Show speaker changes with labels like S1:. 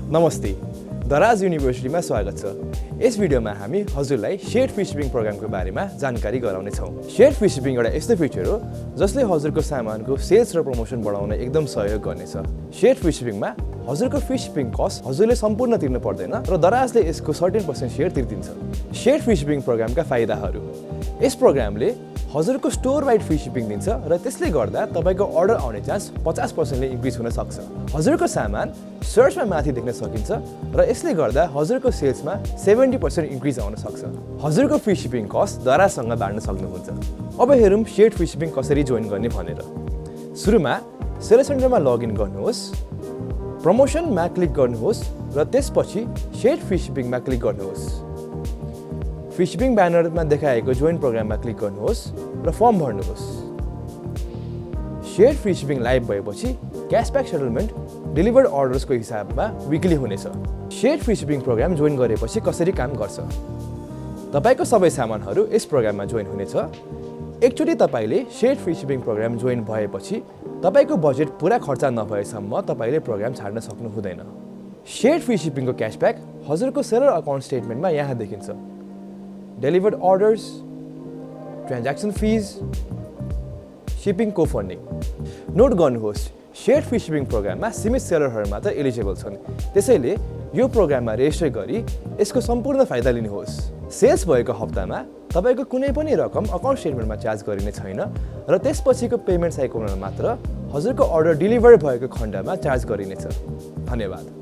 S1: नमस्ते, दराज युनिभर्सिटीमा स्वागत छ। यस भिडियोमा हामी हजुरलाई शेयर्ड फ्री शिपिङ प्रोग्रामको बारेमा जानकारी गराउने छौँ। शेयर्ड फ्री शिपिङ एउटा यस्तो फिचर हो जसले हजुरको सामानको सेल्स र प्रमोसन बढाउन एकदम सहयोग गर्नेछ। शेयर्ड फ्री शिपिङमा हजुरको फ्री शिपिङ कस्ट हजुरले सम्पूर्ण तिर्नु पर्दैन र दराजले यसको 13% शेयर तिर्दिन्छ। शेयर्ड फ्री शिपिङ प्रोग्रामका फाइदाहरू: यस प्रोग्रामले हजुरको स्टोर वाइड फ्री शिपिङ दिन्छ र त्यसले गर्दा तपाईको अर्डर आउने चान्स 50% ले इन्क्रिज हुन सक्छ। हजुरको सामान सर्चमा माथि देख्न सकिन्छ र यसले गर्दा हजुरको सेल्समा 70% इन्क्रिज आउन सक्छ। हजुरको फ्री शिपिङ कस्ट दराजसँग बाँड्न सक्नुहुन्छ। अब हेरौँ शेयर्ड फ्री शिपिङ कसरी जोइन गर्ने भनेर। सुरुमा सेलर सेन्टरमा लगइन गर्नुहोस्, प्रमोसनमा क्लिक गर्नुहोस् र त्यसपछि शेयर्ड फ्री शिपिङमा क्लिक गर्नुहोस्। फ्री शिपिङ ब्यानरमा देखाएको जोइन प्रोग्राममा क्लिक गर्नुहोस् र फर्म भर्नुहोस्। शेयर्ड फ्री शिपिङ लाइभ भएपछि क्यासब्याक सेटलमेन्ट डेलिभर्ड अर्डर्सको हिसाबमा विकली हुनेछ। Shared free shipping programme join गरेपछि कसरी काम गर्छ? तपाईको सबै सामानहरू यस प्रोग्राममा जोइन हुनेछ। एकचोटि तपाईले shared free shipping programme join भएपछि तपाईको बजेट पुरा खर्च नभएसम्म तपाईले प्रोग्राम छाड्न सक्नु हुँदैन। शेयर्ड फ्री शिपिङको क्यासब्याक हजुरको सेलर अकाउन्ट स्टेटमेन्टमा यहाँ देखिन्छ। Delivered orders, transaction fees, shipping co funding. Note गर्नुहोस्, शेयर्ड फ्री शिपिङ प्रोग्राममा सीमित सेलरहरू मात्र एलिजिबल छन्। त्यसैले यो प्रोग्राममा रेजिस्टर गरी यसको सम्पूर्ण फाइदा लिनुहोस्। सेल्स भएको हप्तामा तपाईको कुनै पनि रकम अकाउन्ट स्टेटमेन्टमा चार्ज गरिने छैन र त्यसपछिको पेमेन्ट साइकलमा मात्र हजुरको अर्डर डेलिभर भएको खण्डमा चार्ज गरिनेछ। धन्यवाद।